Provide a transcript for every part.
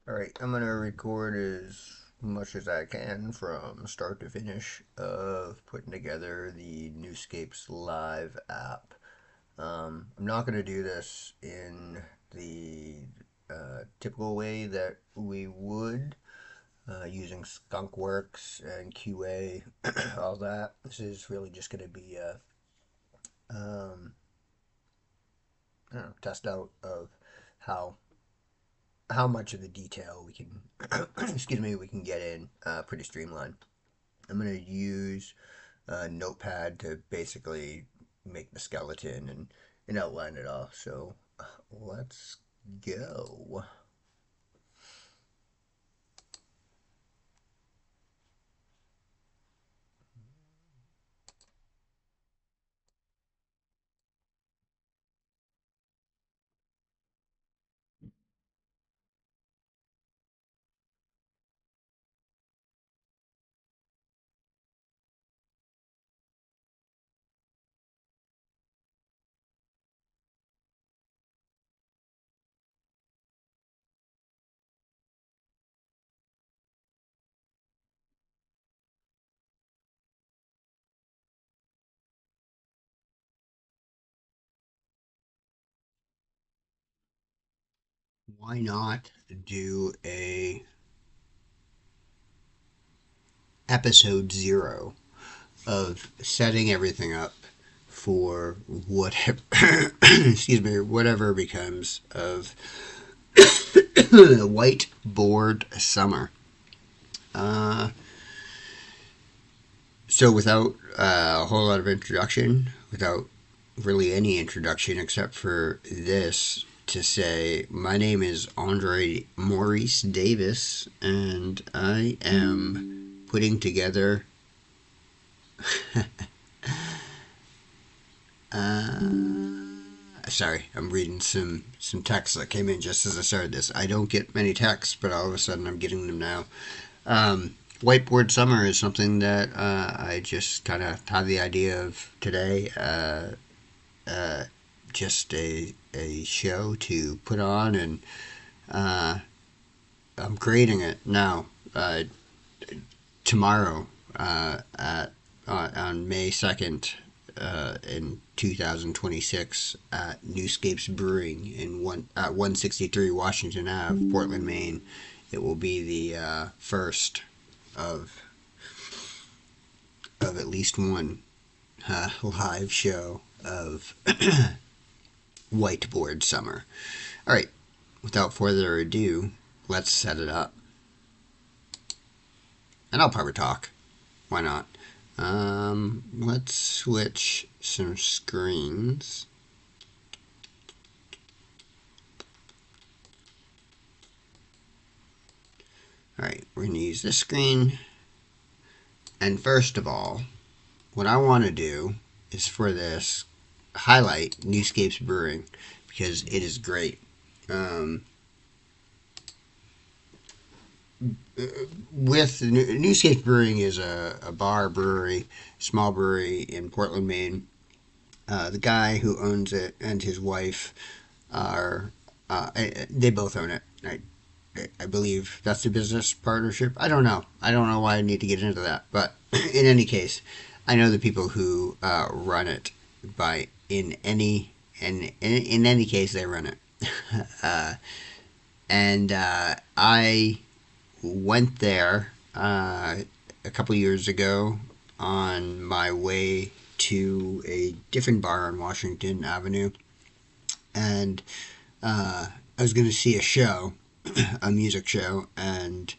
Alright, I'm gonna record as much as I can from start to finish of putting together the Newscapes Live app. I'm not gonna do this in the typical way that we would, using Skunkworks and QA, all that. This is really just gonna be a I don't know, test out of how how much of the detail we can excuse me we can get in pretty streamlined. I'm going to use Notepad to basically make the skeleton and outline it all. So let's go. Why not do a episode 0 of setting everything up for whatever excuse me whatever becomes of whiteboard summer. Uh, so without a whole lot of introduction, without really any introduction except for this to say, my name is Andre Maurice Davis, and I am putting together. Sorry, I'm reading some texts that came in just as I started this. I don't get many texts, but all of a sudden I'm getting them now. Whiteboard summer is something that I just kind of had the idea of today. Uh, just a show to put on, and uh, I'm creating it now. Tomorrow, on May 2nd, in 2026, at Newscapes Brewing in 163 Washington Ave, Portland, Maine. It will be the first of at least one live show of Whiteboard Summer. All right, without further ado, let's set it up. And I'll probably talk. Why not? Let's switch some screens. All right, we're going to use this screen. And first of all, what I want to do is for this highlight Newscapes Brewing because it is great. With Newscapes Brewing is a bar brewery, small brewery in Portland, Maine. The guy who owns it and his wife are they both own it. I believe that's a business partnership. I don't know. I don't know why I need to get into that. But in any case, I know the people who run it. By in any case, they run it. uh, and I went there a couple years ago on my way to a different bar on Washington Avenue, and I was going to see a show, a music show, and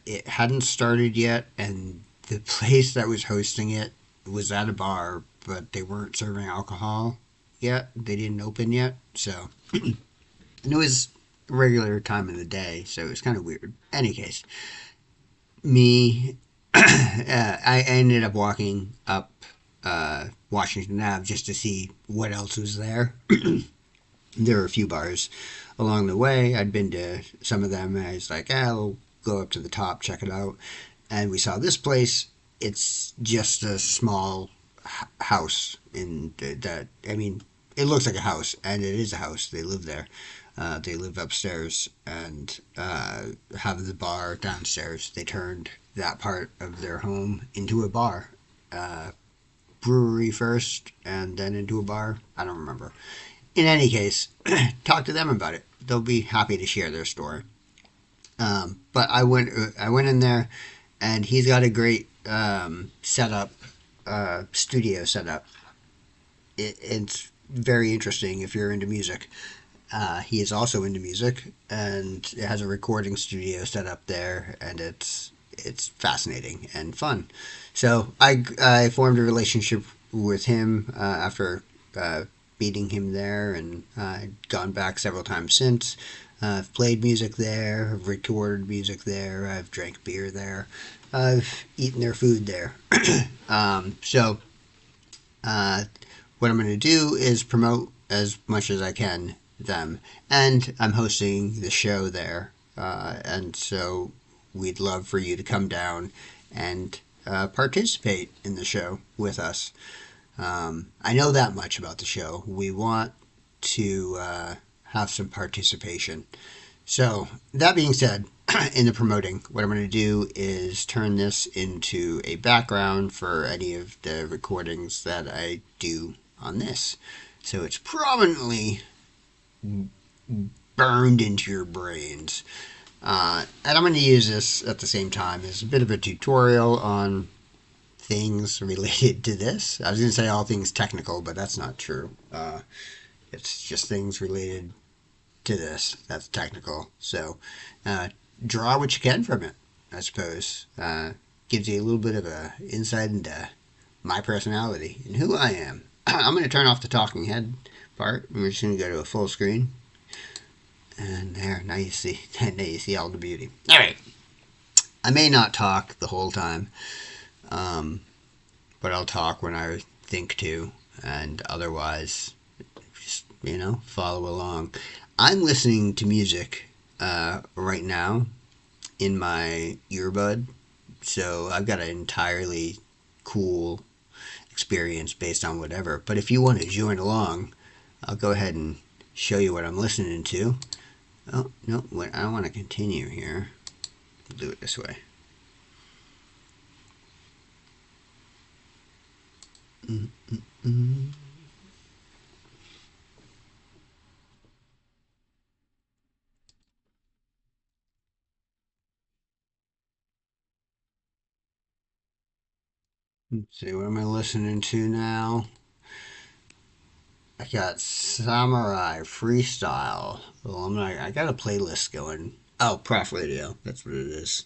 it hadn't started yet, and the place that was hosting it was at a bar, but they weren't serving alcohol yet. They didn't open yet, so and it was a regular time of the day, so it was kind of weird. Any case, me, I ended up walking up Washington Ave just to see what else was there. There were a few bars along the way. I'd been to some of them, and I was like, we'll go up to the top, check it out. And we saw this place. It's just a small house in that. I mean, it looks like a house, and it is a house. They live there. They live upstairs and have the bar downstairs. They turned that part of their home into a bar. Uh, Brewery first and then into a bar. I don't remember. In any case, talk to them about it. They'll be happy to share their story. But I went in there, and he's got a great setup, studio setup. It's very interesting if you're into music. He is also into music, and it has a recording studio set up there, and it's fascinating and fun. So I formed a relationship with him after meeting him there, and I've gone back several times since. I've played music there, I've recorded music there, I've drank beer there, I've eaten their food there. So what I'm going to do is promote as much as I can them, and I'm hosting the show there, and so we'd love for you to come down and participate in the show with us. I know that much about the show. We want to have some participation. So, that being said, in the promoting, what I'm going to do is turn this into a background for any of the recordings that I do on this. So, it's prominently burned into your brains. And I'm going to use this at the same time as a bit of a tutorial on things related to this. I was going to say all things technical, but that's not true. It's just things related to this that's technical. So draw what you can from it, I suppose. Gives you a little bit of a insight into my personality and who I am. I'm going to turn off the talking head part. We're just going to go to a full screen. And there, now you see, all the beauty. All right. I may not talk the whole time, but I'll talk when I think to, and otherwise, just, follow along. I'm listening to music right now in my earbud, so I've got an entirely cool experience based on whatever. But if you want to join along, I'll go ahead and show you what I'm listening to. Oh, no, I don't want to continue here. We'll do it this way. Let's see, what am I listening to now? I got Samurai Freestyle. Well, I got a playlist going. Oh, Prof Radio. That's what it is.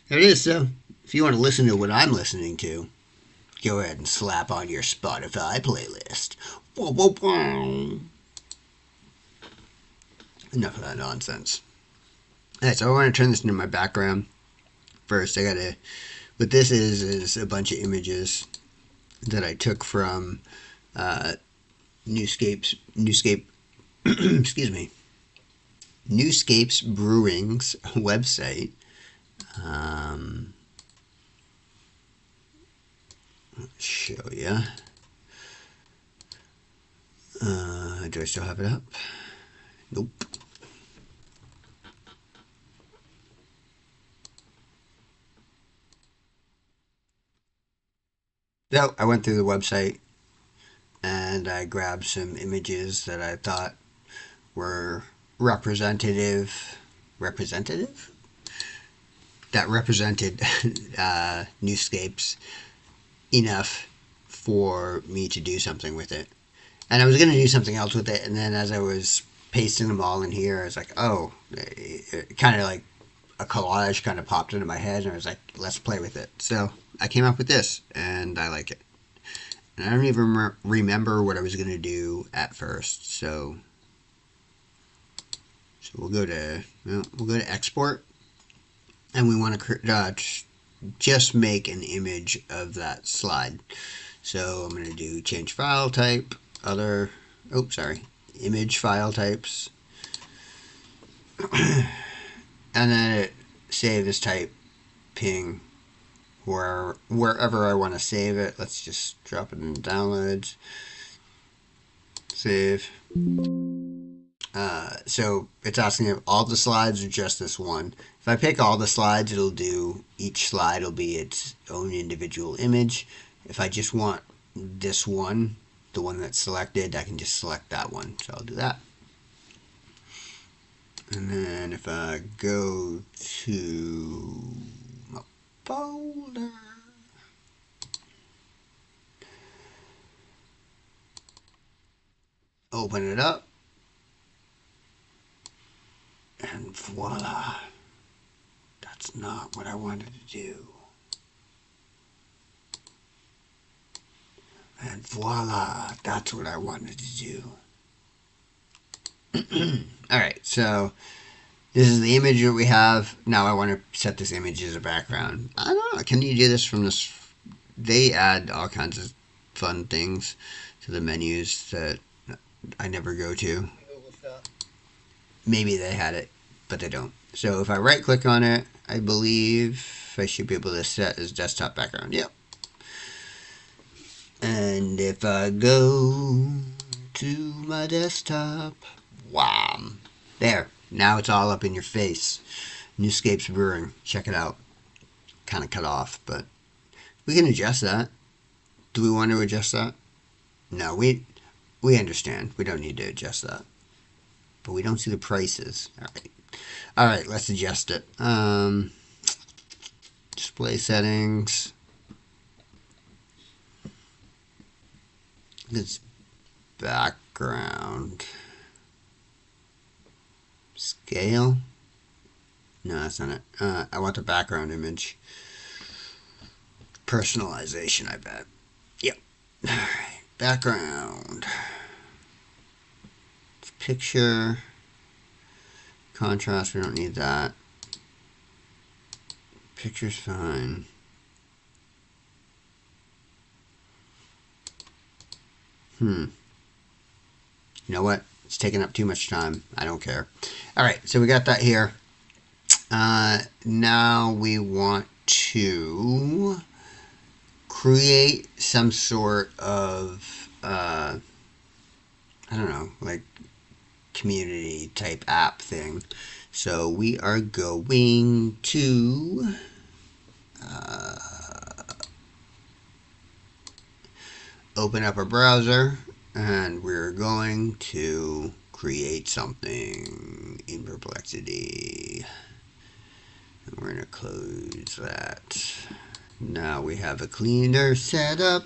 There it is. So, if you want to listen to what I'm listening to, go ahead and slap on your Spotify playlist. Whoa, whoa, whoa. Enough of that nonsense. Alright, so I want to turn this into my background. First, what this is a bunch of images that I took from Newscape, excuse me, Newscapes Brewing's website. Show you. Do I still have it up? Nope. So I went through the website and I grabbed some images that I thought were representative that represented Newscapes enough for me to do something with it. And I was going to do something else with it, and then as I was pasting them all in here, I was like, oh, it kind of like a collage kind of popped into my head, and I was like, let's play with it. So I came up with this, and I like it. And I don't even remember what I was going to do at first, so we'll go to export, and we want to just make an image of that slide. So I'm going to do change file type, image file types, and then save as type ping wherever I want to save it. Let's just drop it in downloads, save. So it's asking if all the slides or just this one. If I pick all the slides, it'll do each slide will be its own individual image. If I just want this one, the one that's selected, I can just select that one. So I'll do that. And then if I go to my folder, open it up, and voila, that's not what I wanted to do. And voila, that's what I wanted to do. All right, so this is the image that we have. Now I want to set this image as a background. I don't know. Can you do this from this? They add all kinds of fun things to the menus that I never go to. Maybe they had it, but they don't. So if I right click on it, I believe I should be able to set as desktop background. Yep. And if I go to my desktop, wham, there. Now it's all up in your face. Newscapes Brewing. Check it out. Kind of cut off, but we can adjust that. Do we want to adjust that? No, we understand. We don't need to adjust that. But we don't see the prices. All right, let's adjust it. Display settings. It's background. Scale. No, that's not it. I want the background image. Personalization, I bet. Yep. All right, background. Picture. Contrast, we don't need that. Picture's fine. You know what? It's taking up too much time. I don't care. All right, so we got that here. Now we want to create some sort of, I don't know, like community type app thing. So we are going to open up a browser and we're going to create something in Perplexity. And we're going to close that. Now we have a cleaner setup.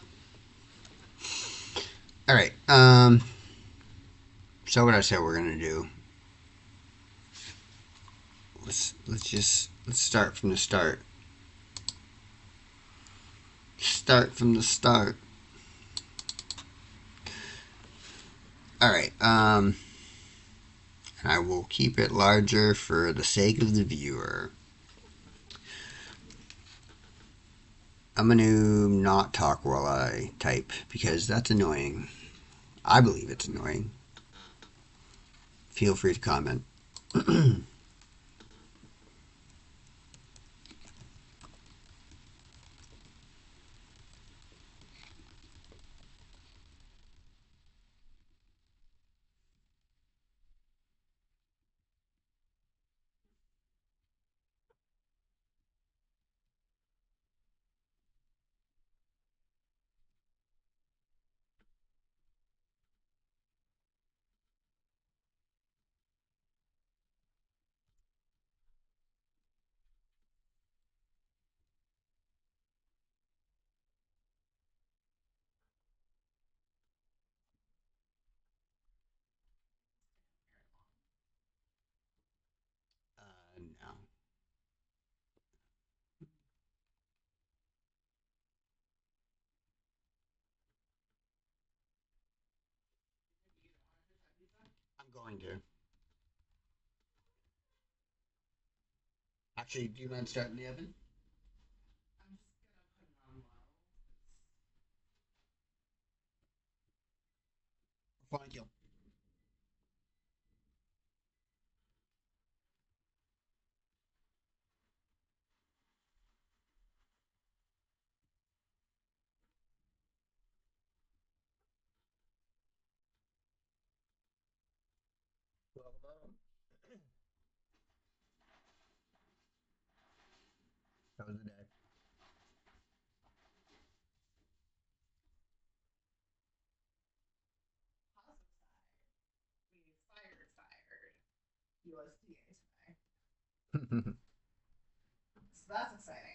All right. So what I said we're going to do. Let's start from the start. Start from the start. All right. I will keep it larger for the sake of the viewer. I'm going to not talk while I type because that's annoying. I believe it's annoying. Feel free to comment. No. I'm going to. Actually, do you mind starting the oven? Thank you. That was the day. Positive side, we fired USDA today. So that's exciting.